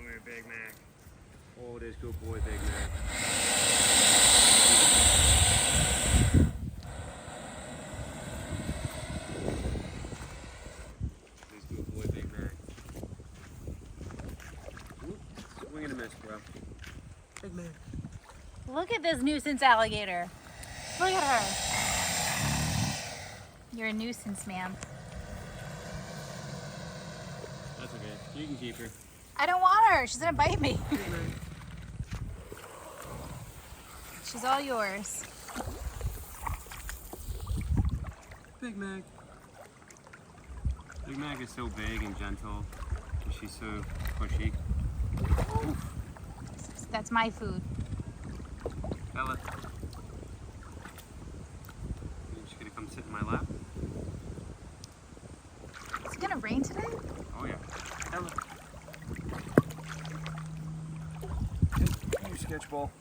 here, Big Mac. Oh, this good boy, Big Mac. This good boy, Big Mac. Oop, swing and a miss, bro. Big Mac. Look at this nuisance alligator. Look at her. You're a nuisance, ma'am. That's okay. You can keep her. I don't want her. She's gonna bite me. She's all yours. Big Mac. Big Mac is so big and gentle, and she's so pushy. Oof. That's my food. Bella. She's gonna come sit in my lap. Is it gonna rain today? Oh yeah. Bella. You sketch ball.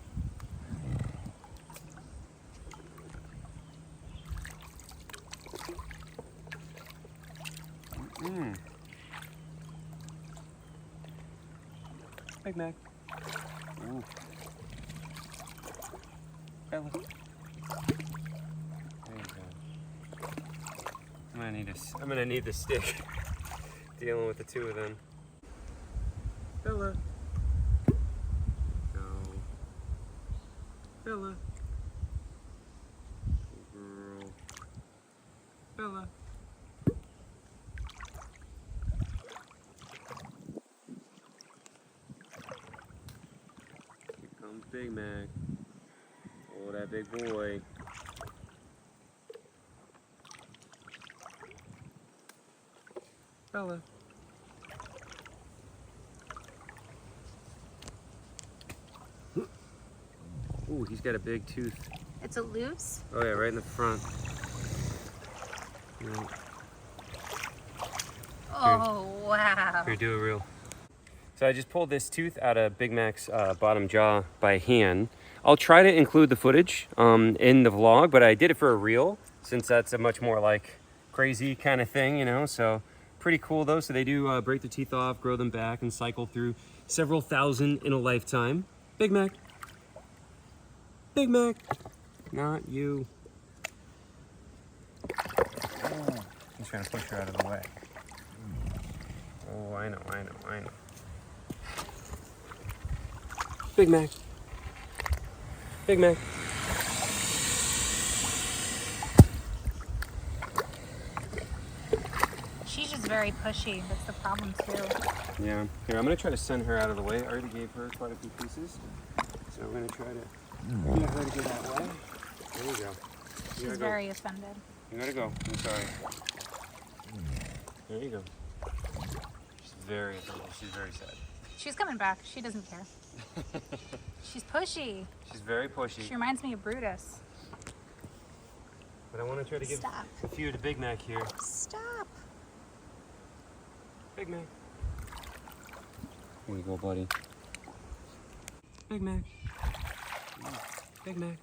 Big Mac. Ooh. Bella. There you go. I'm gonna need the stick. Dealing with the two of them. Bella. Go. Bella. Good girl. Bella. Here comes Big Mac. Oh, that big boy. Bella. Ooh, he's got a big tooth. It's a loose? Oh yeah, right in the front. Yeah. Oh, wow. Here, do a reel. So I just pulled this tooth out of Big Mac's bottom jaw by hand. I'll try to include the footage in the vlog, but I did it for a reel since that's a much more like crazy kind of thing, you know, so pretty cool though. So they do break the teeth off, grow them back, and cycle through several thousand in a lifetime. Big Mac. Big Mac. Not you. Oh, he's trying to push her out of the way. Oh, I know. Big Mac. Big Mac. She's just very pushy. That's the problem too. Yeah. Here, I'm gonna try to send her out of the way. I already gave her quite a few pieces. So I'm gonna try to get her to get that way. There you go. She's very offended. You gotta go. I'm sorry. There you go. She's very offended. She's very sad. She's coming back. She doesn't care. She's pushy. She's very pushy. She reminds me of Brutus. But I want to try to give a few to Big Mac here. Stop. Big Mac. Here you go, buddy. Big Mac. Big Mac.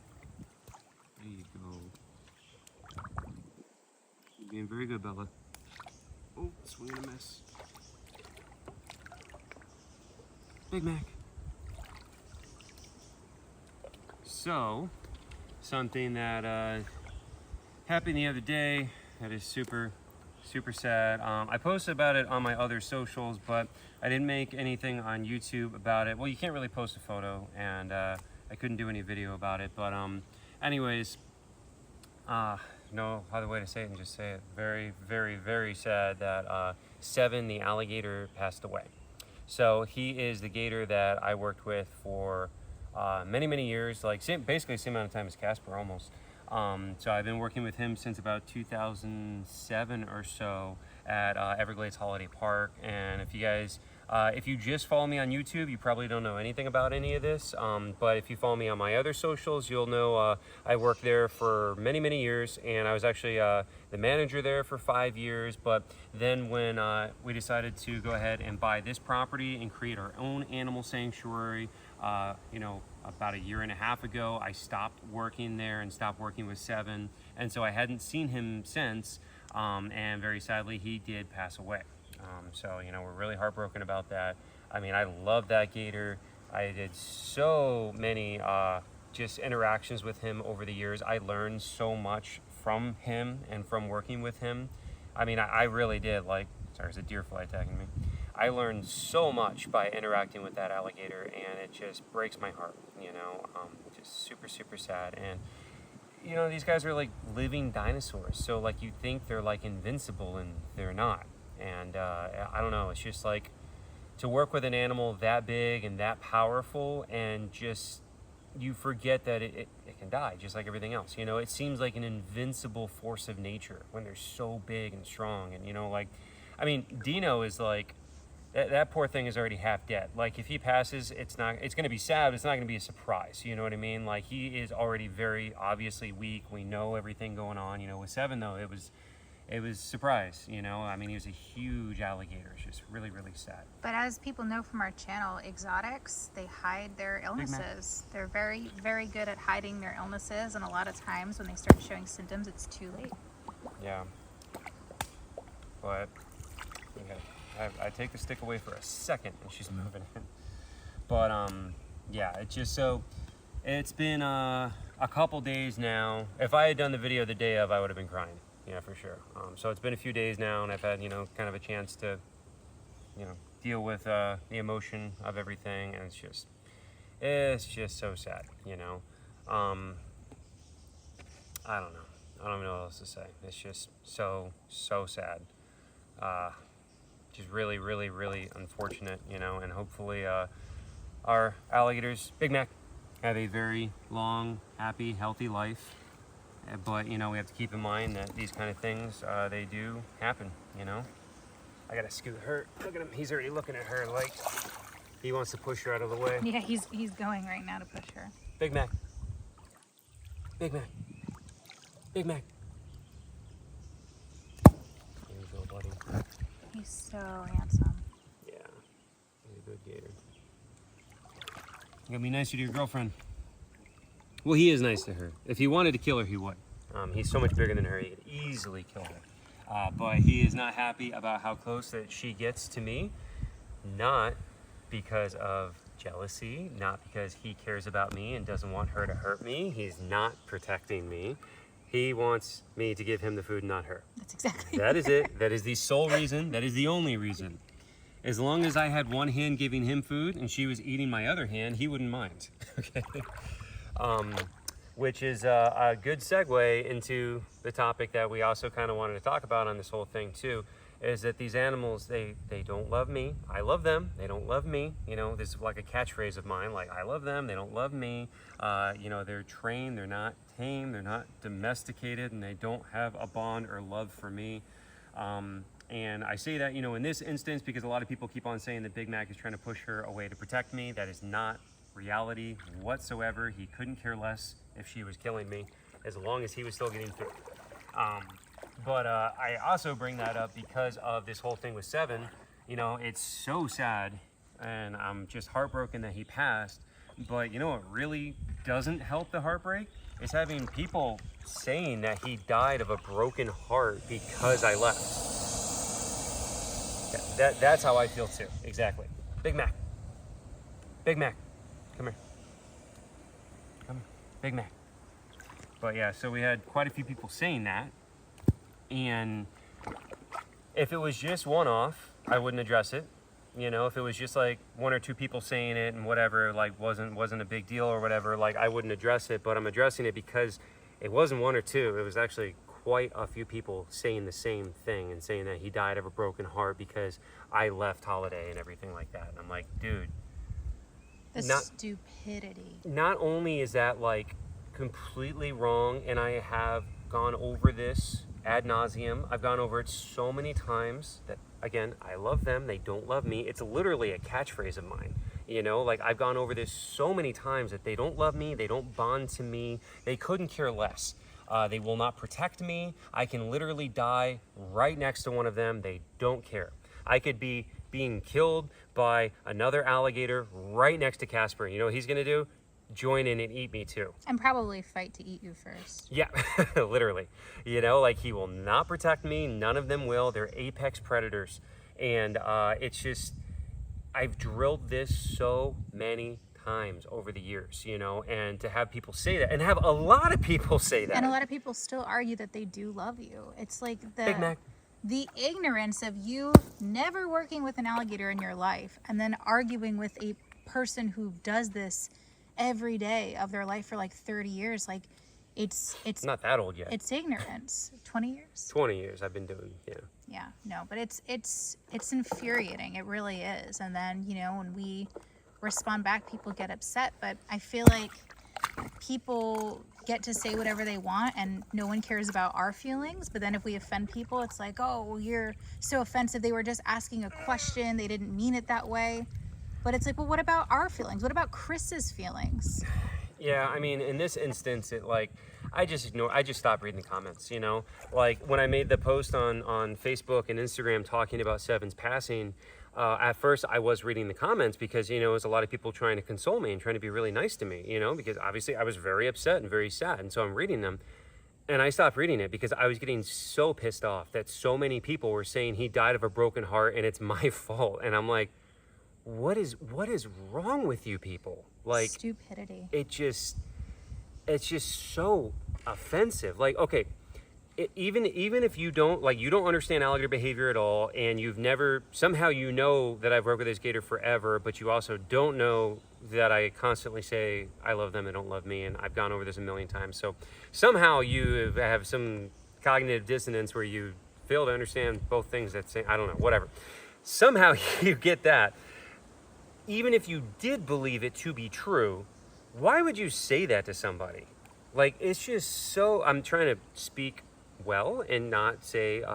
There you go. You're being very good, Bella. Oh, swing and a miss. Big Mac. So, something that happened the other day that is super sad. I posted about it on my other socials, but I didn't make anything on YouTube about it. Well, you can't really post a photo, and I couldn't do any video about it. But anyways, no other way to say it and just say it. Very sad that Seven, the alligator, passed away. So he is the gator that I worked with for many years, like basically the same amount of time as Casper, almost. So I've been working with him since about 2007 or so at Everglades Holiday Park. And if you guys, if you just follow me on YouTube, you probably don't know anything about any of this. But if you follow me on my other socials, you'll know I worked there for many years, and I was actually the manager there for 5 years. But then when we decided to go ahead and buy this property and create our own animal sanctuary, you know, about 1.5 years ago, I stopped working there and stopped working with Seven, and so I hadn't seen him since, and very sadly he did pass away. So you know, we're really heartbroken about that. I mean, I love that gator. I did so many just interactions with him over the years. I learned so much from him and from working with him. I mean, I really did. Like, sorry, there's a deer fly attacking me. I learned so much by interacting with that alligator, and it just breaks my heart, just super, super sad. And, these guys are like living dinosaurs. So, like, you think they're like invincible, and they're not. And I don't know, it's just like to work with an animal that big and that powerful, and just you forget that it can die just like everything else. It seems like an invincible force of nature when they're so big and strong. And Dino is like, that poor thing is already half dead. Like, if he passes, it's going to be sad, but it's not going to be a surprise. You know what I mean? Like, he is already very obviously weak. We know everything going on. With Seven, though, it was surprise. He was a huge alligator. It's just really, really sad. But as people know from our channel, exotics, they hide their illnesses. They're very, very good at hiding their illnesses, and a lot of times when they start showing symptoms, it's too late. Yeah. But, okay. I take the stick away for a second, and she's moving in. But, yeah, it's been a couple days now. If I had done the video the day of, I would have been crying. Yeah, for sure. So it's been a few days now, and I've had, kind of a chance to, deal with the emotion of everything, and it's just so sad, I don't know. I don't even know what else to say. It's just so sad. Just really, really, really unfortunate, and hopefully our alligators, Big Mac, have a very long, happy, healthy life. But, we have to keep in mind that these kind of things, they do happen, I gotta scoot her. Look at him. He's already looking at her like he wants to push her out of the way. Yeah, he's going right now to push her. Big Mac. Big Mac. Big Mac. There you go, buddy. He's so handsome. Yeah, he's a good gator. You gotta be nicer to your girlfriend. Well, he is nice to her. If he wanted to kill her, he would. He's so much bigger than her, he could easily kill her. But he is not happy about how close that she gets to me. Not because of jealousy, not because he cares about me and doesn't want her to hurt me. He's not protecting me. He wants me to give him the food, not her. That's exactly That is it. That is the sole reason. That is the only reason. As long as I had one hand giving him food and she was eating my other hand, he wouldn't mind. Okay. Which is a good segue into the topic that we also kind of wanted to talk about on this whole thing too, is that these animals, they don't love me. I love them. They don't love me. This is like a catchphrase of mine, like, I love them. They don't love me. They're trained. They're not tame. They're not domesticated, and they don't have a bond or love for me. And I say that, in this instance, because a lot of people keep on saying that Big Mac is trying to push her away to protect me. That is not reality whatsoever. He couldn't care less if she was killing me, as long as he was still getting food. But I also bring that up because of this whole thing with Seven. It's so sad, and I'm just heartbroken that he passed. But what really doesn't help the heartbreak is having people saying that he died of a broken heart because I left. That's how I feel too. Exactly. Big Mac. Big Mac. Come here. Come here. Big Mac. But yeah, so we had quite a few people saying that. And if it was just one-off, I wouldn't address it. If it was just like one or two people saying it and whatever, like wasn't a big deal or whatever, like I wouldn't address it. But I'm addressing it because it wasn't one or two. It was actually quite a few people saying the same thing and saying that he died of a broken heart because I left Holiday and everything like that. And I'm like, dude. Stupidity. Not only is that like completely wrong, and I have gone over this ad nauseum. I've gone over it so many times that, again, I love them. They don't love me. It's literally a catchphrase of mine. Like I've gone over this so many times that they don't love me. They don't bond to me. They couldn't care less. They will not protect me. I can literally die right next to one of them. They don't care. I could be being killed by another alligator right next to Casper. You know what he's gonna do? Join in and eat me too. And probably fight to eat you first. Yeah, literally. Like he will not protect me. None of them will. They're apex predators. And it's just, I've drilled this so many times over the years, you know, and to have people say that, and have a lot of people say that. And a lot of people still argue that they do love you. It's like Big Mac. the ignorance of you never working with an alligator in your life and then arguing with a person who does this every day of their life for like 30 years. Like it's Not that old yet. It's ignorance. 20 years? 20 years I've been doing, yeah. Yeah, no, but it's infuriating. It really is. And then, you know, when we respond back, people get upset, but I feel like people get to say whatever they want and no one cares about our feelings. But then if we offend people, it's like, oh, well, you're so offensive. They were just asking a question. They didn't mean it that way. But it's like, well, what about our feelings? What about Chris's feelings? Yeah, I mean, in this instance, I just stopped reading the comments, you know? Like, when I made the post on Facebook and Instagram talking about Seven's passing, at first I was reading the comments because, you know, it was a lot of people trying to console me and trying to be really nice to me, you know, because obviously I was very upset and very sad. And so I'm reading them. And I stopped reading it because I was getting so pissed off that so many people were saying he died of a broken heart and it's my fault. And I'm like, what is wrong with you people? Like, stupidity. it's just so offensive. Like, okay, even if you don't understand alligator behavior at all, and you've never, somehow you know that I've worked with this gator forever, but you also don't know that I constantly say I love them, they don't love me, and I've gone over this a million times. So somehow you have some cognitive dissonance where you fail to understand both things that say, I don't know, whatever. Somehow you get that. Even if you did believe it to be true, why would you say that to somebody? Like, it's just so, I'm trying to speak well and not say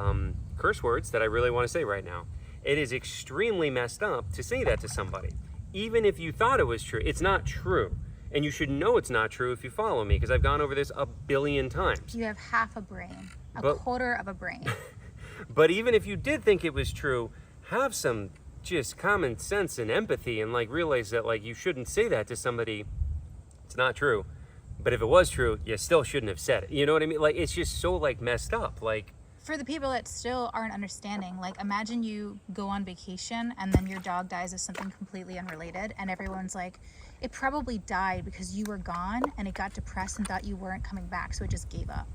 curse words that I really want to say right now. It is extremely messed up to say that to somebody. Even if you thought it was true, it's not true. And you should know it's not true if you follow me, because I've gone over this a billion times. You have half a brain, a quarter of a brain. But even if you did think it was true, have some just common sense and empathy, and like realize that like you shouldn't say that to somebody. It's not true. But if it was true, you still shouldn't have said it. You know what I mean? Like, it's just so like messed up. Like, for the people that still aren't understanding, like, imagine you go on vacation and then your dog dies of something completely unrelated, and everyone's like, it probably died because you were gone and it got depressed and thought you weren't coming back, so it just gave up.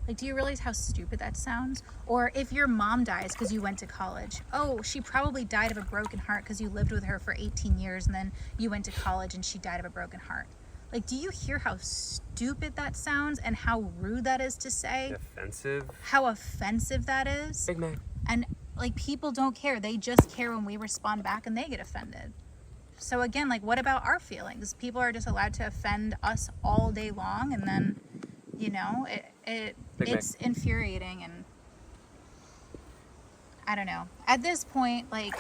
Like, do you realize how stupid that sounds? Or if your mom dies because you went to college, oh, she probably died of a broken heart because you lived with her for 18 years and then you went to college and she died of a broken heart. Like, do you hear how stupid that sounds and how rude that is to say? offensive. How offensive that is? Big Mac. And like, people don't care. They just care when we respond back and they get offended. So again, like, what about our feelings? People are just allowed to offend us all day long, and then, you know, it's infuriating. And I don't know. At this point, like,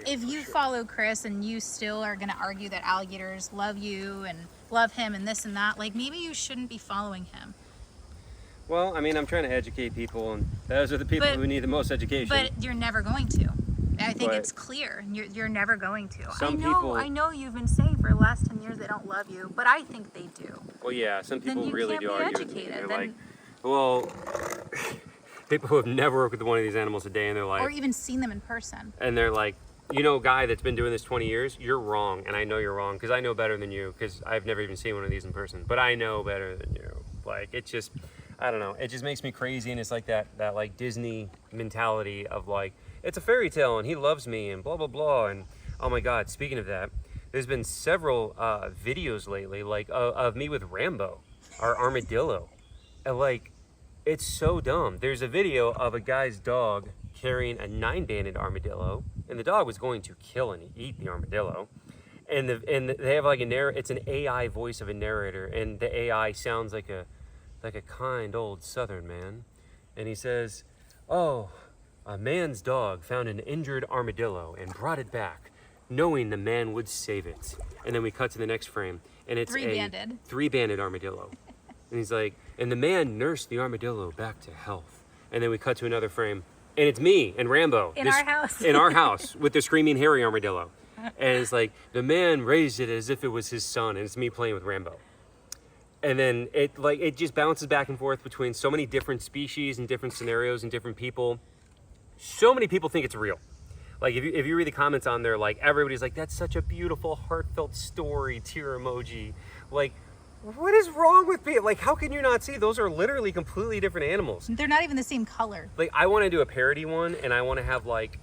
if you follow Chris and you still are going to argue that alligators love you and love him and this and that, like, maybe you shouldn't be following him. Well, I mean, I'm trying to educate people, and those are the people who need the most education. But you're never going to. I think it's clear. You're never going to. I know you've been saying for the last 10 years they don't love you, but I think they do. Well, yeah, some people really do argue with me. They're Then, like, well, people who have never worked with one of these animals a day in their life, or even seen them in person. and they're like, you know, guy that's been doing this 20 years, you're wrong, and I know you're wrong because I know better than you, because I've never even seen one of these in person, but I know better than you. Like, it just, I don't know, it just makes me crazy, and it's like that like Disney mentality of like, it's a fairy tale and he loves me and blah blah blah. And oh my god, speaking of that, there's been several videos lately, like of me with Rambo, our armadillo, and like, it's so dumb. There's a video of a guy's dog carrying a 9-banded armadillo, and the dog was going to kill and eat the armadillo, and they have like it's an AI voice of a narrator, and the AI sounds like a kind old Southern man, and he says, "Oh, a man's dog found an injured armadillo and brought it back, knowing the man would save it." And then we cut to the next frame, and it's a 3-banded armadillo. And he's like, and the man nursed the armadillo back to health. And then we cut to another frame, and it's me and Rambo. In our house. In our house, with the screaming hairy armadillo. And it's like, the man raised it as if it was his son, and it's me playing with Rambo. And then it just bounces back and forth between so many different species and different scenarios and different people. So many people think it's real. Like if you read the comments on there, like everybody's like, that's such a beautiful, heartfelt story, tear emoji. Like, what is wrong with people? Like, how can you not see those are literally completely different animals? They're not even the same color. Like, I want to do a parody one, and I want to have like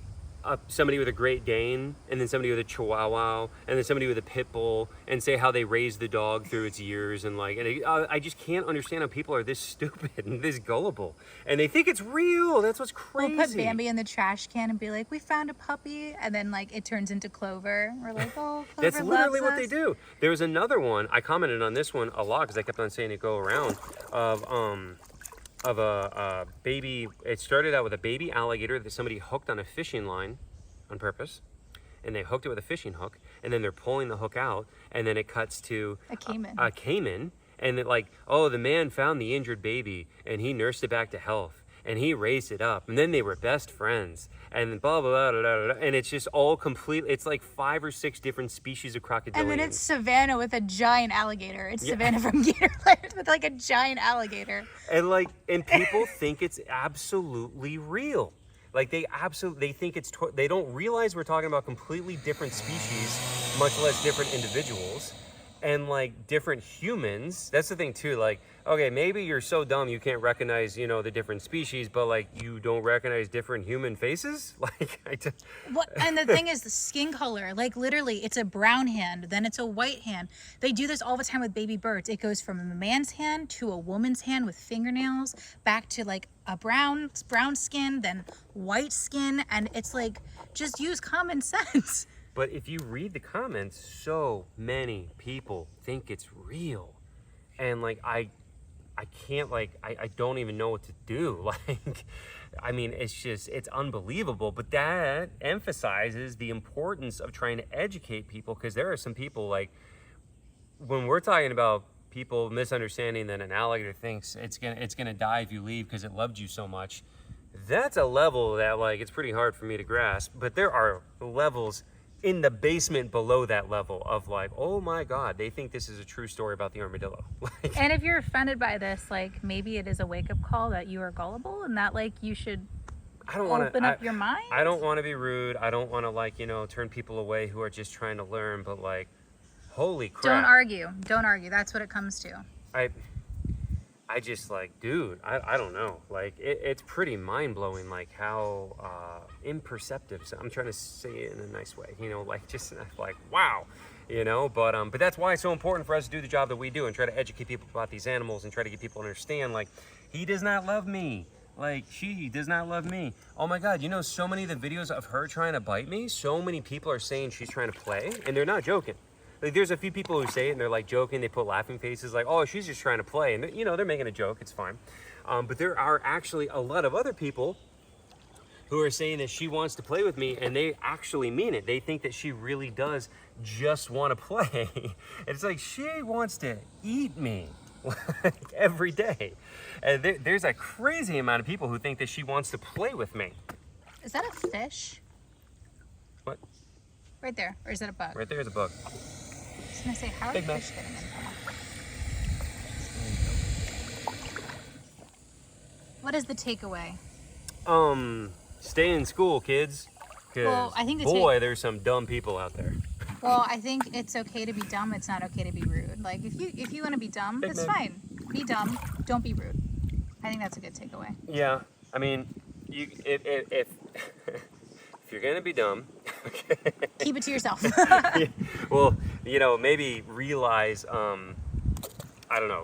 somebody with a Great Dane, and then somebody with a Chihuahua, and then somebody with a Pit Bull, and say how they raised the dog through its years, and like, and I just can't understand how people are this stupid and this gullible, and they think it's real. That's what's crazy. We'll put Bambi in the trash can and be like, we found a puppy, and then like it turns into Clover. We're like, oh, Clover That's literally loves what they us. do. There was another one, I commented on this one a lot because I kept on saying it go around, of a baby. It started out with a baby alligator that somebody hooked on a fishing line on purpose, and they hooked it with a fishing hook, and then they're pulling the hook out, and then it cuts to A caiman. a caiman, and it like, oh, the man found the injured baby and he nursed it back to health and he raised it up, and then they were best friends, and blah blah blah blah, blah. And it's just all complete. It's like 5 or 6 different species of crocodilians. And then it's Savannah with a giant alligator. It's Savannah from Gatorland with like a giant alligator. And people think it's absolutely real. Like they think it's, they don't realize we're talking about completely different species, much less different individuals, and like different humans. That's the thing too. Like, okay, maybe you're so dumb you can't recognize, the different species, but like you don't recognize different human faces. Like, What? And the thing is, the skin color. Like literally, it's a brown hand, then it's a white hand. They do this all the time with baby birds. It goes from a man's hand to a woman's hand with fingernails, back to like a brown skin, then white skin, and it's like, just use common sense. But if you read the comments, so many people think it's real, and like I can't, like I don't even know what to do. Like, I mean, it's unbelievable. But that emphasizes the importance of trying to educate people, because there are some people, like, when we're talking about people misunderstanding that an alligator thinks it's gonna die if you leave because it loved you so much, that's a level that, like, it's pretty hard for me to grasp. But there are levels in the basement below that level of like, oh my God, they think this is a true story about the armadillo. Like, And if you're offended by this, like maybe it is a wake-up call that you are gullible and that like you should open up your mind. I don't want to be rude. I don't want to, like, turn people away who are just trying to learn, but like, holy crap. Don't argue. That's what it comes to. I just, like, dude, I don't know. Like, it's pretty mind-blowing, like, how imperceptive. So I'm trying to say it in a nice way, like, just like, wow, but that's why it's so important for us to do the job that we do and try to educate people about these animals and try to get people to understand, like, he does not love me. Like, she does not love me. Oh my God, so many of the videos of her trying to bite me, so many people are saying she's trying to play, and they're not joking. Like, there's a few people who say it and they're like joking, they put laughing faces like, oh, she's just trying to play, and they're making a joke, it's fine. But there are actually a lot of other people who are saying that she wants to play with me, and they actually mean it. They think that she really does just want to play. It's like, she wants to eat me like every day. And there's a crazy amount of people who think that she wants to play with me. Is that a fish? What? Right there. Or is that a bug? Right there is a bug. I was gonna say, how are Big the Mac. fish getting in? What is the takeaway? Stay in school, kids. 'Cause, Well, I think the boy, there's some dumb people out there. Well, I think it's okay to be dumb. It's not okay to be rude. Like if you want to be dumm, Big that's Mac. fine. Be dumb. Don't be rude. I think that's a good takeaway. Yeah, I mean, if you're gonna be dumb, okay. Keep it to yourself. Yeah, well, maybe realize, I don't know,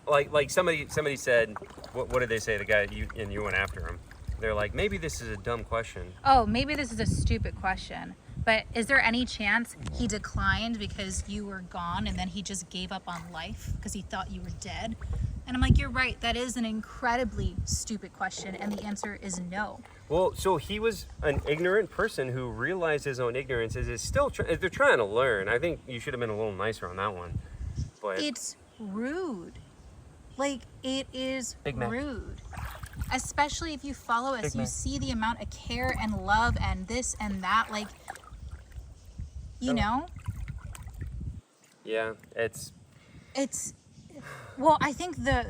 like somebody said, what did they say? The guy you went after him. They're like, maybe this is a dumb question. Oh, maybe this is a stupid question, but is there any chance he declined because you were gone and then he just gave up on life because he thought you were dead? And I'm like, you're right. That is an incredibly stupid question, and the answer is no. Well, so he was an ignorant person who realized his own ignorance is still they're trying to learn. I think you should have been a little nicer on that one. But It's rude. Like, it is Big Mac. rude. Especially if you follow us, Big you Mac. see the amount of care and love and this and that. Like, you know? yeah, it's Well, I think the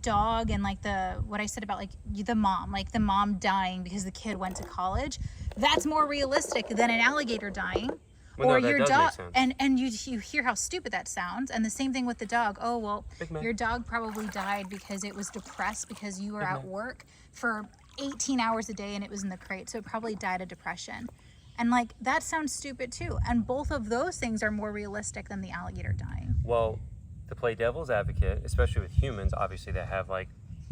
dog and like what I said about like the mom dying because the kid went to college, That's more realistic than an alligator dying. Well, Or no, that your does dog, make sense. and you hear how stupid that sounds, and the same thing with the dog. Oh well, Big Mac. your dog probably died because it was depressed because you were Big at Mac. work for 18 hours a day and it was in the crate, so it probably died of depression. And like that sounds stupid too. And both of those things are more realistic than the alligator dying. Well, to play devil's advocate, especially with humans, obviously that have like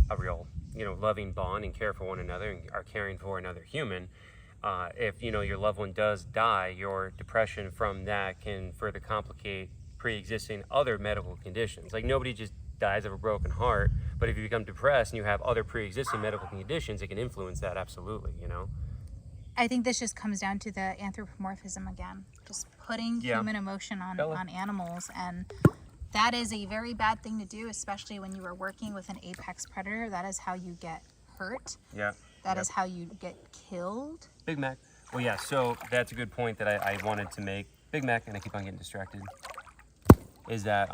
a real, loving bond and care for one another and are caring for another human. If your loved one does die, your depression from that can further complicate pre-existing other medical conditions. Like nobody just dies of a broken heart, but if you become depressed and you have other pre-existing medical conditions, it can influence that absolutely. I think this just comes down to the anthropomorphism again, just putting human emotion on animals, and that is a very bad thing to do, especially when you are working with an apex predator. That is how you get hurt. Yeah. That is how you get killed. Big Mac. Well, yeah, so that's a good point that I wanted to make. Big Mac, and I keep on getting distracted, is that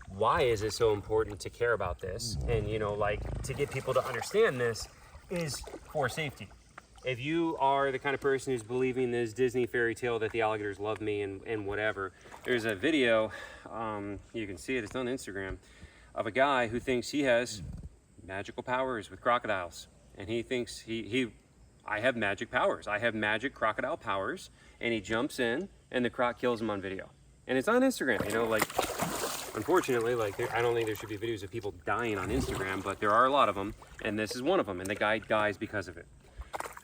why is it so important to care about this? And, to get people to understand this is for safety. If you are the kind of person who's believing this Disney fairy tale that the alligators love me and whatever, there's a video, you can see it, it's on Instagram, of a guy who thinks he has magical powers with crocodiles. And he thinks I have magic powers. I have magic crocodile powers. And he jumps in and the croc kills him on video. And it's on Instagram, unfortunately, I don't think there should be videos of people dying on Instagram, but there are a lot of them. And this is one of them. And the guy dies because of it.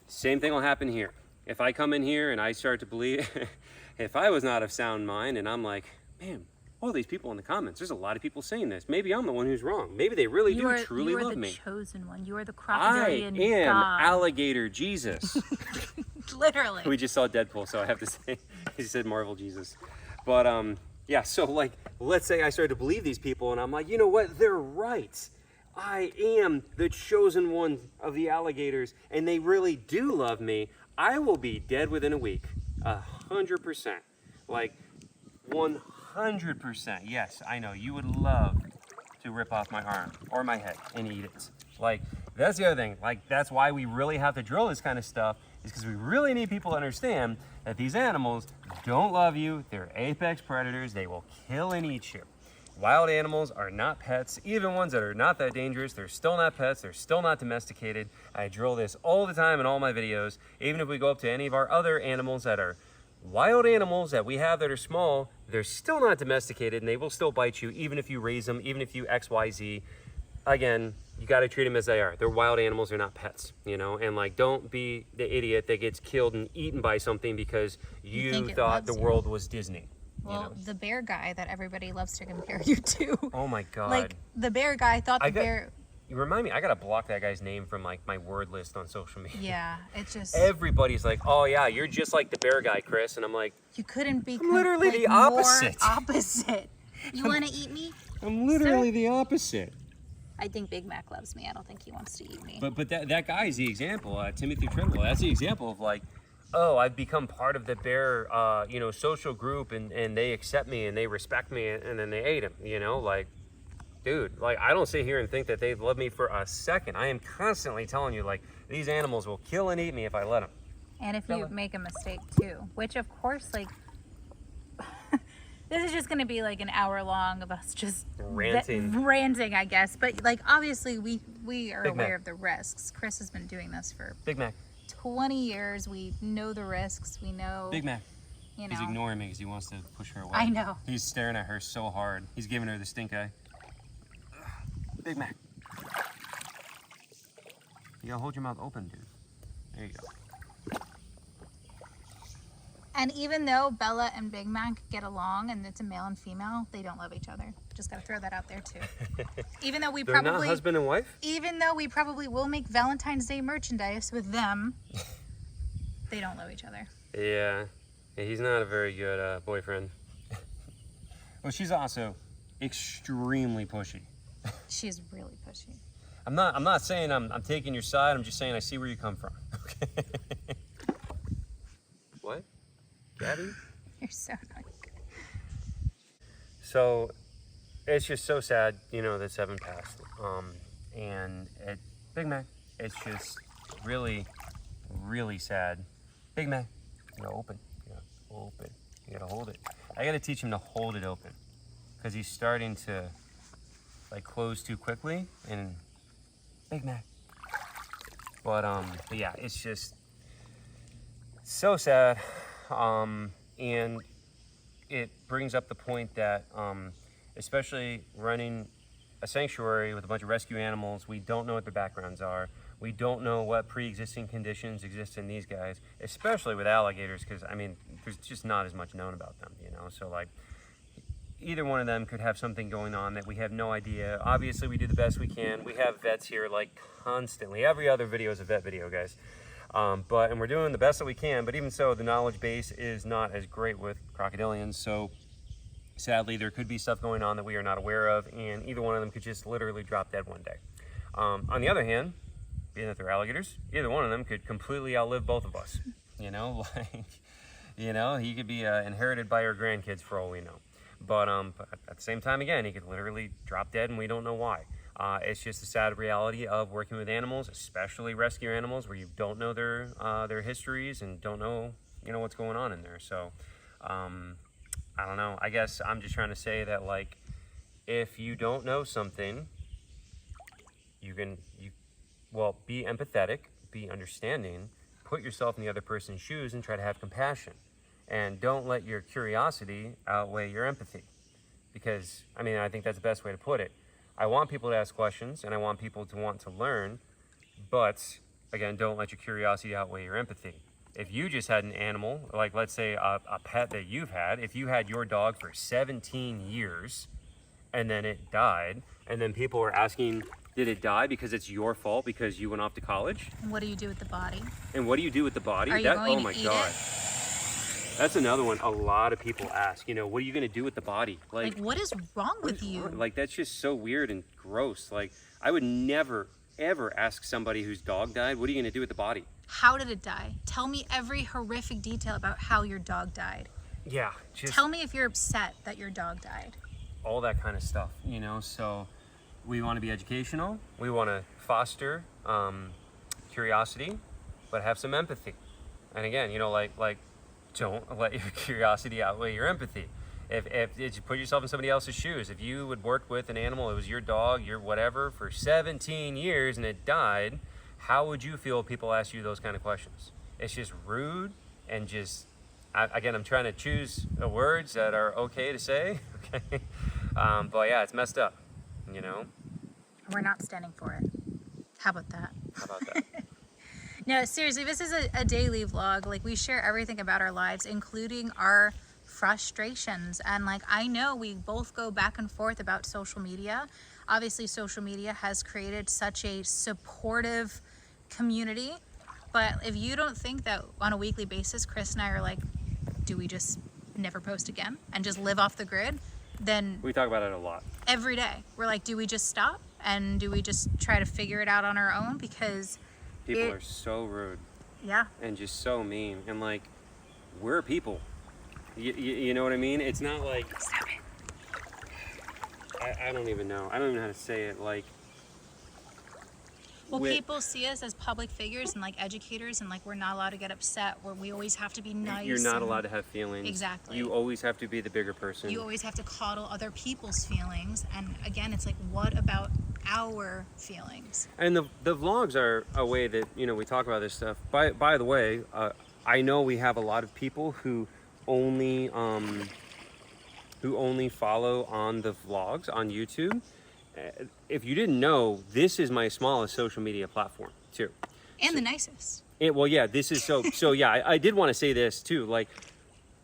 Same thing will happen here. If I come in here and I start to believe, if I was not of sound mind and I'm like, man, all these people in the comments, there's a lot of people saying this. Maybe I'm the one who's wrong. Maybe they really truly love me. You are the chosen one. You are the I crocodilian am god. alligator Jesus. Literally. We just saw Deadpool, so I have to say, he said Marvel Jesus. But yeah, so let's say I started to believe these people and I'm like, you know what, they're right. I am the chosen one of the alligators and they really do love me. I will be dead within a week. 100%. 100%. Yes, I know. You would love to rip off my arm or my head and eat it. That's the other thing. That's why we really have to drill this kind of stuff, is because we really need people to understand that these animals don't love you. They're apex predators. They will kill and eat you. Wild animals are not pets. Even ones that are not that dangerous, they're still not pets. They're still not domesticated. I drill this all the time in all my videos. Even if we go up to any of our other animals that are wild animals that we have that are small, they're still not domesticated and they will still bite you even if you raise them, even if you XYZ. Again, you got to treat them as they are. They're wild animals, they're not pets, and don't be the idiot that gets killed and eaten by something because you thought the world was Disney. Well, the bear guy that everybody loves to compare you to. Oh my God. The bear guy thought bear. You remind me, I gotta block that guy's name from my word list on social media. Yeah, it's just. Everybody's like, oh yeah, you're just like the bear guy, Chris. And I'm like, you couldn't be literally the opposite. More opposite. You want to eat me? I'm literally the opposite. I think Big Mac loves me. I don't think he wants to eat me. But that guy is the example, Timothy Trimble. That's the example of oh, I've become part of the bear, social group, and they accept me and they respect me, and then they ate him. Dude, I don't sit here and think that they love me for a second. I am constantly telling you, these animals will kill and eat me if I let them. And if you make a mistake too, which of course, this is just going to be an hour long of us just ranting, I guess. But obviously we are aware of the risks. Chris has been doing this for Big Mac 20 years. We know the risks. We know. Big Mac. He's ignoring me because he wants to push her away. I know. He's staring at her so hard. He's giving her the stink eye. Big Mac. You gotta hold your mouth open, dude. There you go. And even though Bella and Big Mac get along and it's a male and female, they don't love each other. Just gotta throw that out there too. Even though They're not husband and wife? Even though we probably will make Valentine's Day merchandise with them, they don't love each other. Yeah, he's not a very good boyfriend. Well, she's also extremely pushy. She's really pushy. I'm not saying I'm taking your side. I'm just saying I see where you come from. Okay. What? Gabby? You're so annoying. So it's just so sad, that 7 passed. And Big Mac, it's just really, really sad Big man. Open. Open. You gotta hold it. I gotta teach him to hold it open, because he's starting to like close too quickly. And Big man. But yeah, it's just so sad. And it brings up the point that especially running a sanctuary with a bunch of rescue animals, we don't know what their backgrounds are. We don't know what pre-existing conditions exist in these guys, especially with alligators, because I mean, there's just not as much known about them, you know? So like, either one of them could have something going on that we have no idea. Obviously, we do the best we can. We have vets here like constantly. Every other video is a vet video, guys. And we're doing the best that we can, but even so, the knowledge base is not as great with crocodilians. So sadly, there could be stuff going on that we are not aware of, and either one of them could just literally drop dead one day. On the other hand, being that they're alligators, either one of them could completely outlive both of us. You know, like, you know, he could be inherited by our grandkids for all we know. But at the same time, again, he could literally drop dead and we don't know why. It's just a sad reality of working with animals, especially rescue animals, where you don't know their histories and don't know, you know, what's going on in there. So, I don't know. I guess I'm just trying to say that, like, if you don't know something, well, be empathetic, be understanding, put yourself in the other person's shoes and try to have compassion. And don't let your curiosity outweigh your empathy. Because, I mean, I think that's the best way to put it. I want people to ask questions and I want people to want to learn, but again, don't let your curiosity outweigh your empathy. If you just had an animal, like let's say a pet that you've had, if you had your dog for 17 years and then it died, and then people were asking, did it die because it's your fault because you went off to college? And what do you do with the body? And what do you do with the body? Are you going oh my to eat God. it? That's another one a lot of people ask, you know, what are you going to do with the body? Like, what is wrong with you? Like, that's just so weird and gross. Like, I would never, ever ask somebody whose dog died, what are you going to do with the body? How did it die? Tell me every horrific detail about how your dog died. Yeah, just tell me if you're upset that your dog died. All that kind of stuff, you know? So we want to be educational. We want to foster curiosity, but have some empathy. And again, you know, like don't let your curiosity outweigh your empathy. If you put yourself in somebody else's shoes, if you would work with an animal, it was your dog, your whatever, for 17 years and it died, how would you feel if people ask you those kind of questions? It's just rude and just, again, I'm trying to choose words that are okay to say, okay? But yeah, it's messed up, you know? We're not standing for it. How about that? How about that? No, seriously, this is a daily vlog. Like, we share everything about our lives, including our frustrations. And like, I know we both go back and forth about social media. Obviously, social media has created such a supportive community. But if you don't think that on a weekly basis, Chris and I are like, do we just never post again and just live off the grid? Then we talk about it a lot. Every day. We're like, do we just stop? And do we just try to figure it out on our own? Because people are so rude. Yeah. And just so mean. And like, we're people. You know what I mean? It's not like... Stop it. I don't even know. I don't even know how to say it. Like... Well, people see us as public figures and like educators, and like we're not allowed to get upset, where we always have to be nice. You're not allowed to have feelings. Exactly. You always have to be the bigger person. You always have to coddle other people's feelings. And again, it's like, what about our feelings? And the vlogs are a way that, you know, we talk about this stuff. By the way, I know we have a lot of people who only follow on the vlogs on YouTube. If you didn't know, this is my smallest social media platform too. And the nicest. Well, yeah, this is so yeah, I did want to say this too. Like,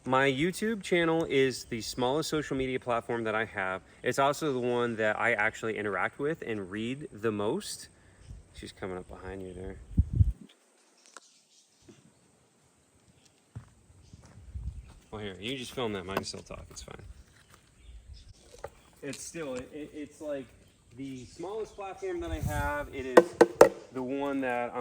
my YouTube channel is the smallest social media platform that I have. It's also the one that I actually interact with and read the most. She's coming up behind you there. Well, here, you just film that. I can still talk. It's fine. It's still, it's like the smallest platform that I have. It is the one that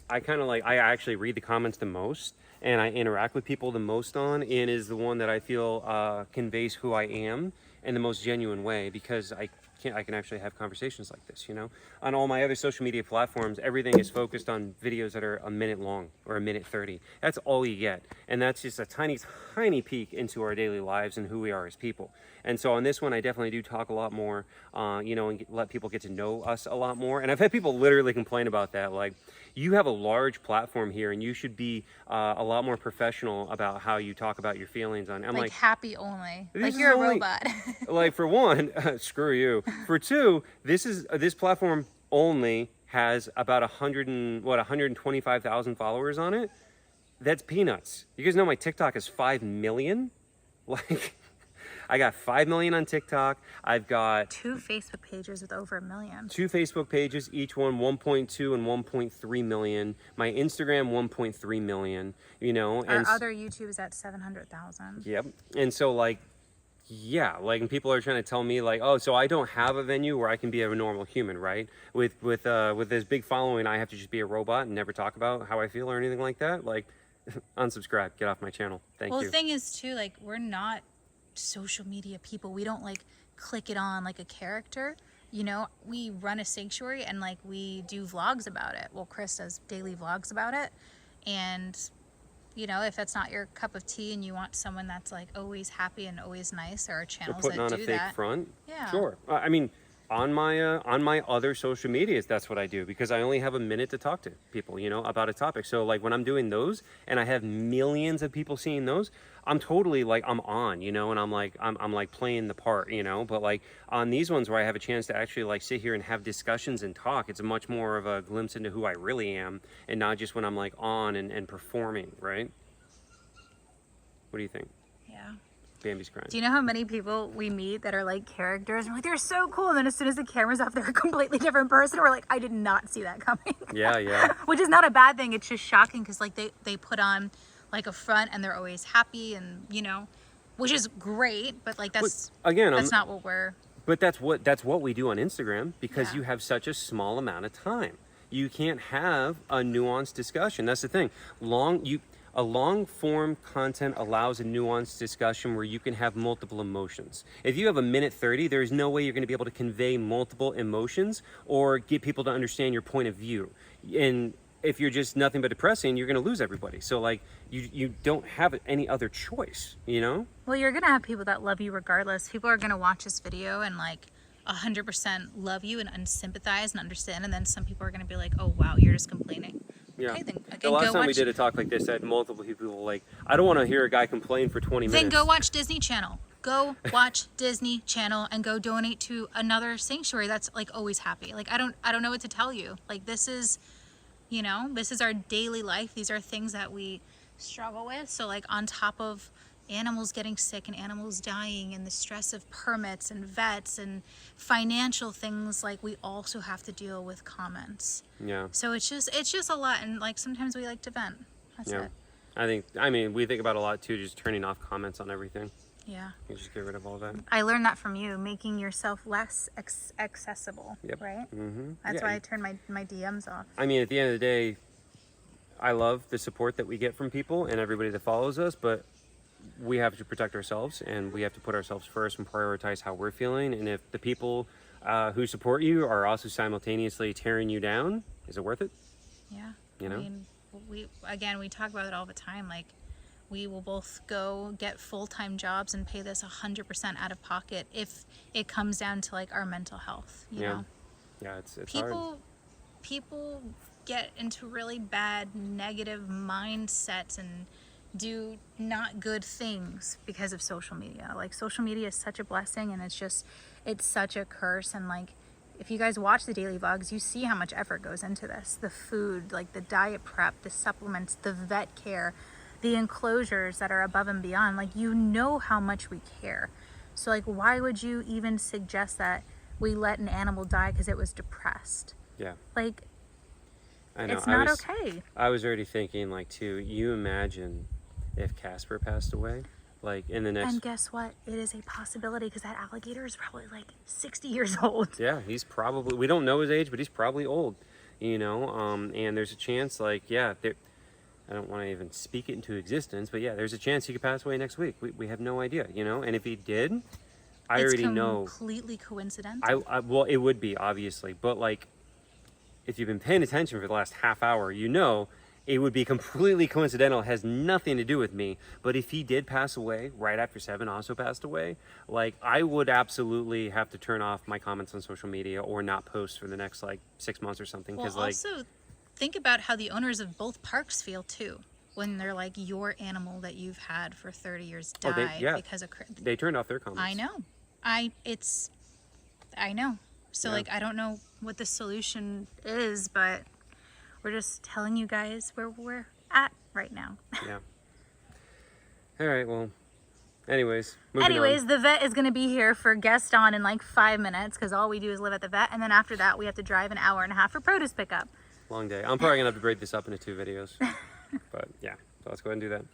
I kind of like, I actually read the comments the most and I interact with people the most on, and is the one that I feel conveys who I am in the most genuine way, because I can actually have conversations like this, you know. On all my other social media platforms, everything is focused on videos that are a minute long or a minute 30. That's all you get. And that's just a tiny, tiny peek into our daily lives and who we are as people. And so on this one, I definitely do talk a lot more, you know, and let people get to know us a lot more. And I've had people literally complain about that. Like, you have a large platform here and you should be a lot more professional about how you talk about your feelings on. I'm like happy only. this Like is you're a only- robot. like, for one, screw you. For two, this platform only has about 125,000 followers on it. That's peanuts. You guys know my TikTok is 5 million. Like, I got 5 million on TikTok. I've got 2 Facebook pages with over 1 million. 2 Facebook pages, each one 1.2 and 1.3 million. My Instagram 1.3 million. You know, Our other YouTube is at 700,000. Yep. And so, like, yeah, like, and people are trying to tell me, like, oh, so I don't have a venue where I can be a normal human, right? With this big following, I have to just be a robot and never talk about how I feel or anything like that. Like, unsubscribe, get off my channel. Thank you. Well, the thing is too, like, we're not social media people. We don't like click it on like a character. You know, we run a sanctuary and like we do vlogs about it. Well, Chris does daily vlogs about it. And you know, if that's not your cup of tea and you want someone that's like always happy and always nice, there are Or channels putting that on a do fake that. front. Yeah. Sure. I mean, on my other social medias, that's what I do, because I only have a minute to talk to people, you know, about a topic. So like when I'm doing those and I have millions of people seeing those, I'm totally like, I'm on, you know, and I'm like playing the part, you know. But like on these ones where I have a chance to actually like sit here and have discussions and talk, it's much more of a glimpse into who I really am, and not just when I'm like on and performing, right? What do you think? Yeah. Bambi's crying. Do you know how many people we meet that are like characters? And we're like, they're so cool. And then as soon as the camera's off, they're a completely different person. We're like, I did not see that coming. Yeah, yeah. Which is not a bad thing. It's just shocking because like they put on like a front and they're always happy and, you know, which is great. But like that's not what we're. But that's what we do on Instagram, because Yeah. you have such a small amount of time. You can't have a nuanced discussion. That's the thing. A long form content allows a nuanced discussion where you can have multiple emotions. If you have a minute 30, there's no way you're going to be able to convey multiple emotions or get people to understand your point of view. And if you're just nothing but depressing, you're going to lose everybody. So like you don't have any other choice, you know? Well, you're going to have people that love you regardless. People are going to watch this video and like 100% love you and sympathize and understand. And then some people are going to be like, oh, wow, you're just complaining. Yeah. Okay, then again, The last go time we watch, did a talk like this, I had multiple people like, I don't want to hear a guy complain for 20 minutes. then go watch Disney Channel. Go watch Disney Channel and go donate to another sanctuary that's like always happy. Like I don't know what to tell you. Like this is, you know, this is our daily life. These are things that we struggle with. So like on top of animals getting sick and animals dying and the stress of permits and vets and financial things, like we also have to deal with comments. Yeah. So it's just a lot, and like sometimes we like to vent. That's Yeah. it. I mean, we think about a lot too, just turning off comments on everything. Yeah. You just get rid of all that. I learned that from you, making yourself less accessible. Yep. Right? Mm-hmm. That's why I turned my DMs off. I mean, at the end of the day, I love the support that we get from people and everybody that follows us, but we have to protect ourselves and we have to put ourselves first and prioritize how we're feeling. And if the people who support you are also simultaneously tearing you down, is it worth it? Yeah. You know? I mean, we talk about it all the time. Like, we will both go get full-time jobs and pay this 100% out of pocket if it comes down to like our mental health. You know? Yeah, it's hard. People get into really bad negative mindsets and do not good things because of social media. Like social media is such a blessing and it's such a curse. And like if you guys watch the daily vlogs, you see how much effort goes into this. The food, like the diet prep, the supplements, the vet care, the enclosures that are above and beyond. Like, you know how much we care. So like why would you even suggest that we let an animal die because it was depressed? Yeah. Like, I know. it's not okay. I was already thinking, like, too, you imagine if Casper passed away, like, in the next... And guess what? It is a possibility because that alligator is probably like 60 years old. Yeah, he's probably... We don't know his age, but he's probably old. you know, and there's a chance, like, yeah, there, I don't want to even speak it into existence, but yeah, there's a chance he could pass away next week. We have no idea, you know, and if he did, I It's already know. completely coincidental. Well, it would be, obviously, but like, if you've been paying attention for the last half hour, you know it would be completely coincidental. It has nothing to do with me. But if he did pass away right after Seven also passed away, like, I would absolutely have to turn off my comments on social media or not post for the next like 6 months or something. Well, Because like, also think about how the owners of both parks feel too when they're like, your animal that you've had for 30 years died because of they turned off their comments. I know. I know. So like, I don't know what the solution is, but we're just telling you guys where we're at right now. Yeah. All right. Well, anyways, moving on. The vet is going to be here for guest on in like 5 minutes because all we do is live at the vet. And then after that, we have to drive an hour and a half for produce pickup. Long day. I'm probably going to have to break this up into 2 videos. But yeah, so let's go ahead and do that.